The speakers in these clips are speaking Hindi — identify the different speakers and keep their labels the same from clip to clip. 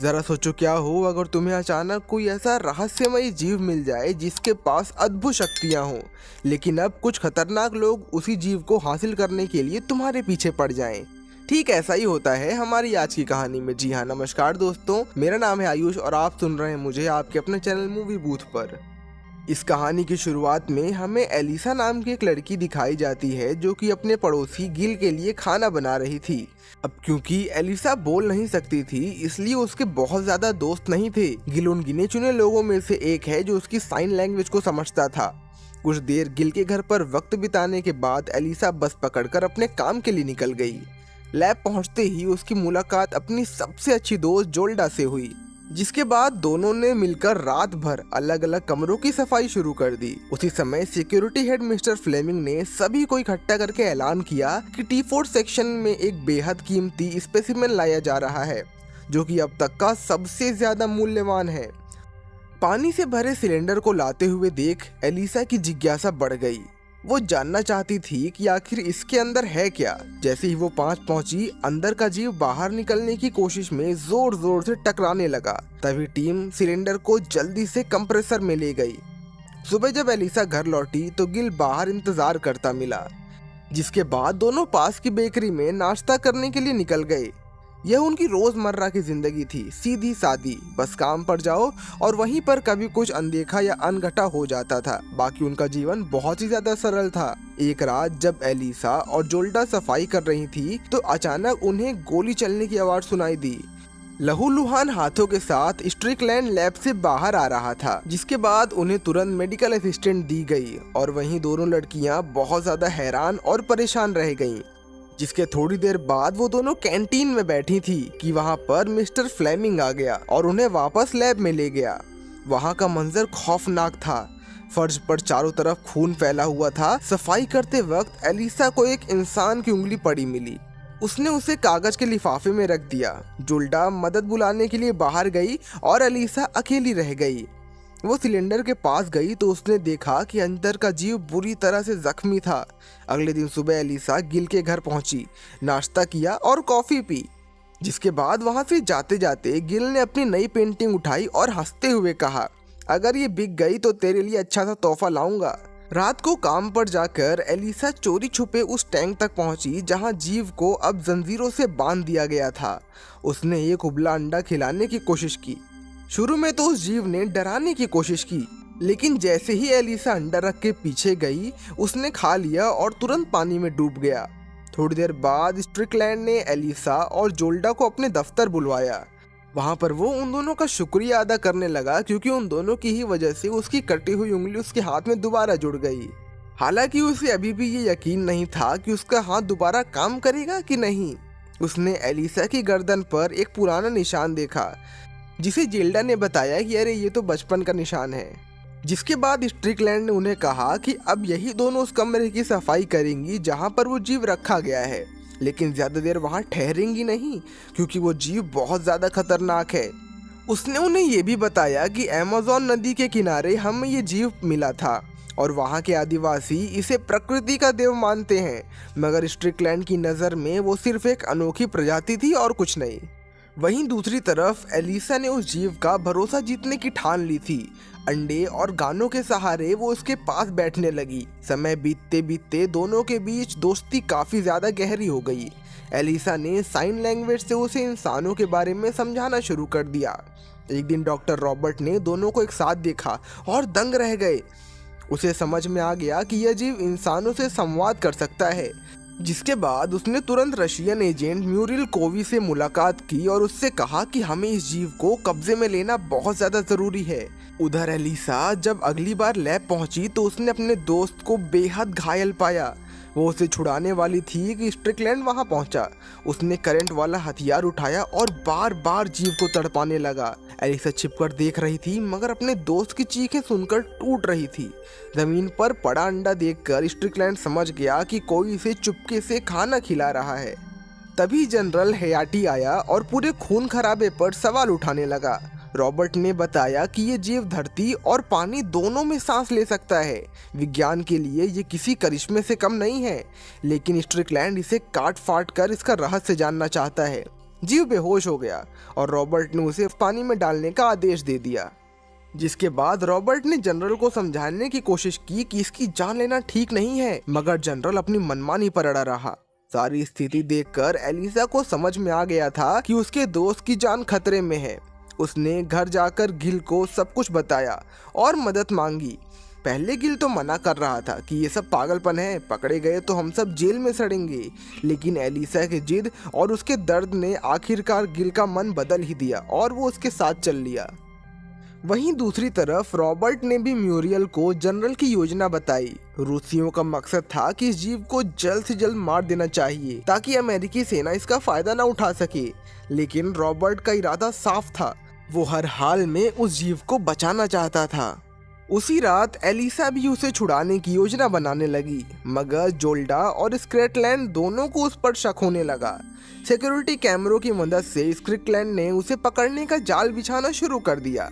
Speaker 1: जरा सोचो क्या हो अगर तुम्हें अचानक कोई ऐसा रहस्यमयी जीव मिल जाए जिसके पास अद्भुत शक्तियां हों, लेकिन अब कुछ खतरनाक लोग उसी जीव को हासिल करने के लिए तुम्हारे पीछे पड़ जाएं। ठीक ऐसा ही होता है हमारी आज की कहानी में। जी हाँ, नमस्कार दोस्तों, मेरा नाम है आयुष और आप सुन रहे हैं मुझे आपके अपने चैनल मूवी बूथ पर। इस कहानी की शुरुआत में हमें एलिसा नाम की एक लड़की दिखाई जाती है जो कि अपने पड़ोसी गिल के लिए खाना बना रही थी। अब क्योंकि एलिसा बोल नहीं सकती थी इसलिए उसके बहुत ज्यादा दोस्त नहीं थे। गिल उन गिने चुने लोगों में से एक है जो उसकी साइन लैंग्वेज को समझता था। कुछ देर गिल के घर पर वक्त बिताने के बाद एलिसा बस पकड़कर अपने काम के लिए निकल गई। लैब पहुंचते ही उसकी मुलाकात अपनी सबसे अच्छी दोस्त जोल्डा से हुई, जिसके बाद दोनों ने मिलकर रात भर अलग अलग कमरों की सफाई शुरू कर दी। उसी समय सिक्योरिटी हेड मिस्टर फ्लेमिंग ने सभी को इकट्ठा करके ऐलान किया कि T4 सेक्शन में एक बेहद कीमती स्पेसिमेन लाया जा रहा है जो कि अब तक का सबसे ज्यादा मूल्यवान है। पानी से भरे सिलेंडर को लाते हुए देख एलिसा की जिज्ञासा बढ़ गई। वो जानना चाहती थी कि आखिर इसके अंदर है क्या। जैसे ही वो पास पहुंची, अंदर का जीव बाहर निकलने की कोशिश में जोर जोर से टकराने लगा। तभी टीम सिलेंडर को जल्दी से कंप्रेसर में ले गई। सुबह जब एलिसा घर लौटी तो गिल बाहर इंतजार करता मिला, जिसके बाद दोनों पास की बेकरी में नाश्ता करने के लिए निकल गए। यह उनकी रोजमर्रा की जिंदगी थी, सीधी सादी, बस काम पर जाओ और वहीं पर कभी कुछ अनदेखा या अनघटा हो जाता था। बाकी उनका जीवन बहुत ही ज्यादा सरल था। एक रात जब एलिसा और जोल्डा सफाई कर रही थी तो अचानक उन्हें गोली चलने की आवाज सुनाई दी। लहूलुहान हाथों के साथ स्ट्रिकलैंड लैब से बाहर आ रहा था, जिसके बाद उन्हें तुरंत मेडिकल असिस्टेंट दी गई और वहीं दोनों लड़कियां बहुत ज्यादा हैरान और परेशान रह गईं। जिसके थोड़ी देर बाद वो दोनों कैंटीन में बैठी थी कि वहां पर मिस्टर फ्लेमिंग आ गया और उन्हें वापस लैब में ले गया। वहां का मंजर खौफनाक था। फर्श पर चारों तरफ खून फैला हुआ था। सफाई करते वक्त एलिसा को एक इंसान की उंगली पड़ी मिली। उसने उसे कागज के लिफाफे में रख दिया। जोल्डा मदद बुलाने के लिए बाहर गई और एलिसा अकेली रह गई। वो सिलेंडर के पास गई तो उसने देखा कि अंदर का जीव बुरी तरह से जख्मी था। अगले दिन सुबह एलिसा गिल के घर पहुंची, नाश्ता किया और कॉफी पी। जिसके बाद वहां से जाते जाते गिल ने अपनी नई पेंटिंग उठाई और हंसते हुए कहा, अगर ये बिक गई तो तेरे लिए अच्छा सा तोहफा लाऊंगा। रात को काम पर जाकर एलिसा चोरी छुपे उस टैंक तक पहुंची जहां जीव को अब जंजीरों से बांध दिया गया था। उसने एक उबला अंडा खिलाने की कोशिश की। शुरू में तो उस जीव ने डराने की कोशिश की, लेकिन जैसे ही एलिसा अंडा रख के पीछे गई उसने खा लिया और तुरंत पानी में डूब गया। थोड़ी देर बाद स्ट्रिकलैंड ने एलिसा और जोल्डा को अपने दफ्तर बुलवाया। वहां पर वो उन दोनों का शुक्रिया अदा करने लगा क्योंकि उन दोनों की ही वजह से उसकी कटी हुई उंगली उसके हाथ में दोबारा जुड़ गई। हालांकि उसे अभी भी ये यकीन नहीं था कि उसका हाथ दोबारा काम करेगा कि नहीं। उसने एलिसा की गर्दन पर एक पुराना निशान देखा जिसे जिल्डा ने बताया कि अरे ये तो बचपन का निशान है। जिसके बाद स्ट्रिकलैंड ने उन्हें कहा कि अब यही दोनों उस कमरे की सफाई करेंगी जहां पर वो जीव रखा गया है, लेकिन ज्यादा देर वहां ठहरेंगी नहीं क्योंकि वो जीव बहुत ज्यादा खतरनाक है। उसने उन्हें ये भी बताया कि अमेज़न नदी के किनारे हमें ये जीव मिला था और वहाँ के आदिवासी इसे प्रकृति का देव मानते हैं, मगर स्ट्रिकलैंड की नज़र में वो सिर्फ एक अनोखी प्रजाति थी और कुछ नहीं। वहीं दूसरी तरफ एलिसा ने उस जीव का भरोसा जीतने की ठान ली थी। अंडे और गानों के सहारे वो उसके पास बैठने लगी। समय बीतते बीतते दोनों के बीच दोस्ती काफी ज्यादा गहरी हो गई। एलिसा ने साइन लैंग्वेज से उसे इंसानों के बारे में समझाना शुरू कर दिया। एक दिन डॉक्टर रॉबर्ट ने दोनों को एक साथ देखा और दंग रह गए। उसे समझ में आ गया कि यह जीव इंसानों से संवाद कर सकता है। जिसके बाद उसने तुरंत रशियन एजेंट म्यूरिल कोवी से मुलाकात की और उससे कहा कि हमें इस जीव को कब्जे में लेना बहुत ज्यादा जरूरी है। उधर एलिसा जब अगली बार लैब पहुंची तो उसने अपने दोस्त को बेहद घायल पाया। वो उसे छुड़ाने वाली थी कि स्ट्रिकलैंड वहां पहुंचा। उसने करंट वाला हथियार उठाया और बार बार जीव को तड़पाने लगा। एलिसा छिपकर देख रही थी मगर अपने दोस्त की चीखें सुनकर टूट रही थी। जमीन पर पड़ा अंडा देखकर स्ट्रिकलैंड समझ गया कि कोई इसे चुपके से खाना खिला रहा है। तभी जनरल हेयाटी आया और पूरे खून खराबे पर सवाल उठाने लगा। रॉबर्ट ने बताया कि ये जीव धरती और पानी दोनों में सांस ले सकता है। विज्ञान के लिए ये किसी करिश्मे से कम नहीं है, लेकिन स्ट्रिकलैंड इसे काट फाट कर इसका रहस्य जानना चाहता है। जीव बेहोश हो गया और रॉबर्ट ने उसे पानी में डालने का आदेश दे दिया। जिसके बाद रॉबर्ट ने जनरल को समझाने की कोशिश की कि इसकी जान लेना ठीक नहीं है, मगर जनरल अपनी मनमानी पर अड़ा रहा। सारी स्थिति देखकर एलिसा को समझ में आ गया था कि उसके दोस्त की जान खतरे में है। उसने घर जाकर गिल को सब कुछ बताया और मदद मांगी। पहले गिल तो मना कर रहा था कि ये सब पागलपन है, पकड़े गए तो हम सब जेल में सड़ेंगे, लेकिन एलिसा की जिद और उसके दर्द ने आखिरकार गिल का मन बदल ही दिया और वो उसके साथ चल लिया। वहीं दूसरी तरफ रॉबर्ट ने भी म्यूरियल को जनरल की योजना बताई। रूसियों का मकसद था कि इस जीव को जल्द से जल्द मार देना चाहिए ताकि अमेरिकी सेना इसका फायदा न उठा सके, लेकिन रॉबर्ट का इरादा साफ था। वो हर हाल में उस जीव को बचाना चाहता था। उसी रात एलिसा भी उसे छुड़ाने की योजना बनाने लगी, मगर जोल्डा और स्कॉटलैंड दोनों को उस पर शक होने लगा। सिक्योरिटी कैमरों की मदद से स्कॉटलैंड ने उसे पकड़ने का जाल बिछाना शुरू कर दिया।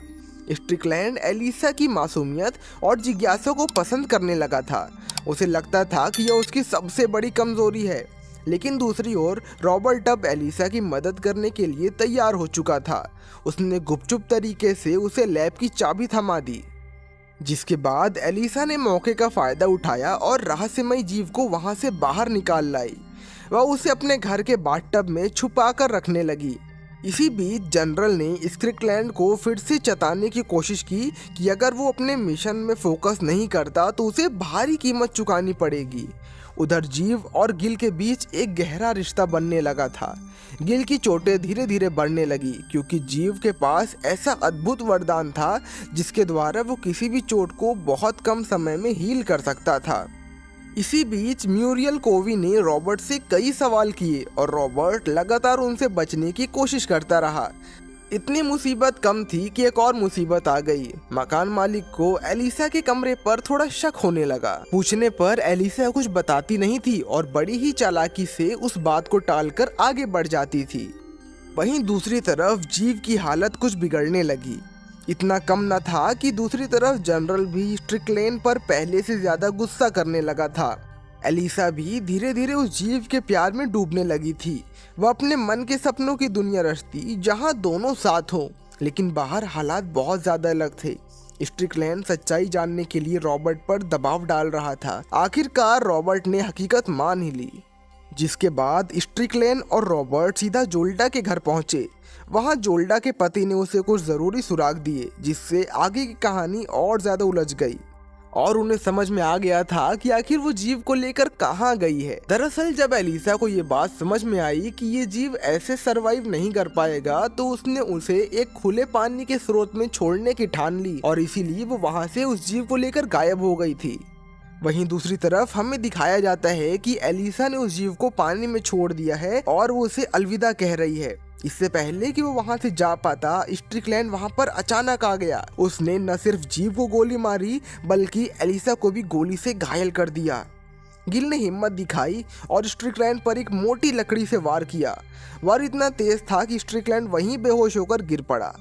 Speaker 1: स्ट्रिकलैंड एलिसा की मासूमियत और जिज्ञासा को पसंद करने लगा था। उसे लगता था कि यह उसकी सबसे बड़ी कमजोरी है, लेकिन दूसरी ओर रॉबर्ट अब एलिसा की मदद करने के लिए तैयार हो चुका था। उसने गुपचुप तरीके से उसे लैब की चाबी थमा दी, जिसके बाद एलिसा ने मौके का फायदा उठाया और रहस्यमय जीव को वहां से बाहर निकाल लाई। वह उसे अपने घर के बाथटब में छुपा कर रखने लगी। इसी बीच जनरल ने स्कॉटलैंड को फिर से चताने की कोशिश की कि अगर वो अपने मिशन में फोकस नहीं करता तो उसे भारी कीमत चुकानी पड़ेगी। उधर जीव और गिल के बीच एक गहरा रिश्ता बनने लगा था। गिल की चोटें धीरे धीरे बढ़ने लगी क्योंकि जीव के पास ऐसा अद्भुत वरदान था जिसके द्वारा वो किसी भी चोट को बहुत कम समय में हील कर सकता था। इसी बीच म्यूरियल कोवी ने रॉबर्ट से कई सवाल किए और रॉबर्ट लगातार उनसे बचने की कोशिश करता रहा। इतनी मुसीबत कम थी कि एक और मुसीबत आ गई। मकान मालिक को एलिसा के कमरे पर थोड़ा शक होने लगा। पूछने पर एलिसा कुछ बताती नहीं थी और बड़ी ही चालाकी से उस बात को टालकर आगे बढ़ जाती थी। वहीं दूसरी तरफ जीव की हालत कुछ बिगड़ने लगी। इतना कम न था कि दूसरी तरफ जनरल भी स्ट्रिकलैंड पर पहले से ज्यादा गुस्सा करने लगा था। एलिसा भी धीरे धीरे उस जीव के प्यार में डूबने लगी थी। वह अपने मन के सपनों की दुनिया रचती जहां दोनों साथ हों, लेकिन बाहर हालात बहुत ज्यादा अलग थे। स्ट्रिकलैंड सच्चाई जानने के लिए रॉबर्ट पर दबाव डाल रहा था। आखिरकार रॉबर्ट ने हकीकत मान ही ली, जिसके बाद स्ट्रिकलैंड और रॉबर्ट सीधा जोल्डा के घर पहुंचे। वहां जोल्डा के पति ने उसे कुछ जरूरी सुराग दिए, जिससे आगे की कहानी और ज्यादा उलझ गई और उन्हें समझ में आ गया था कि आखिर वो जीव को लेकर कहां गई है। दरअसल जब एलिसा को ये बात समझ में आई कि ये जीव ऐसे सरवाइव नहीं कर पाएगा, तो उसने उसे एक खुले पानी के स्रोत में छोड़ने की ठान ली और इसीलिए वो वहां से उस जीव को लेकर गायब हो गई थी। वहीं दूसरी तरफ हमें दिखाया जाता है कि एलिसा ने उस जीव को पानी में छोड़ दिया है और वो उसे अलविदा कह रही है। इससे पहले कि वो वहां से जा पाता, स्ट्रिकलैंड वहां पर अचानक आ गया। उसने न सिर्फ जीव को गोली मारी बल्कि एलिसा को भी गोली से घायल कर दिया। गिल ने हिम्मत दिखाई और स्ट्रिकलैंड पर एक मोटी लकड़ी से वार किया। वार इतना तेज था कि स्ट्रिकलैंड वहीं बेहोश होकर गिर पड़ा।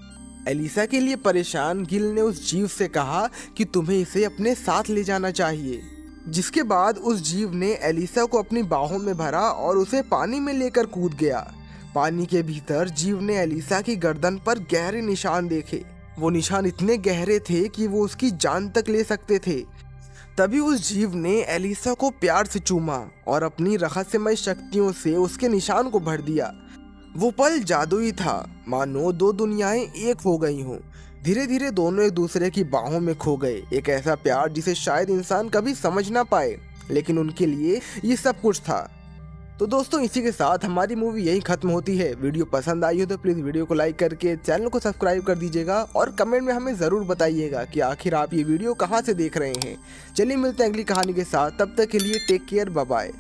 Speaker 1: एलिसा के लिए परेशान गिल ने उस जीव से कहा कि तुम्हें इसे अपने साथ ले जाना चाहिए, जिसके बाद उस जीव ने एलिसा को अपनी बाहों में भरा और उसे पानी में लेकर कूद गया। पानी के भीतर जीव ने एलिसा की गर्दन पर गहरे निशान देखे। वो निशान इतने गहरे थे कि वो उसकी जान तक ले सकते थे। तभी उस जीव ने एलिसा को प्यार से चूमा और अपनी रहस्यमय शक्तियों से उसके निशान को भर दिया। वो पल जादुई था, मानो दो दुनियाएं एक हो गई हों। धीरे धीरे दोनों एक दूसरे की बाहों में खो गए। एक ऐसा प्यार जिसे शायद इंसान कभी समझ ना पाए, लेकिन उनके लिए ये सब कुछ था। तो दोस्तों इसी के साथ हमारी मूवी यही खत्म होती है। वीडियो पसंद आई हो तो प्लीज़ वीडियो को लाइक करके चैनल को सब्सक्राइब कर दीजिएगा और कमेंट में हमें ज़रूर बताइएगा कि आखिर आप ये वीडियो कहाँ से देख रहे हैं। चलिए मिलते हैं अगली कहानी के साथ, तब तक के लिए टेक केयर, बाय बाय।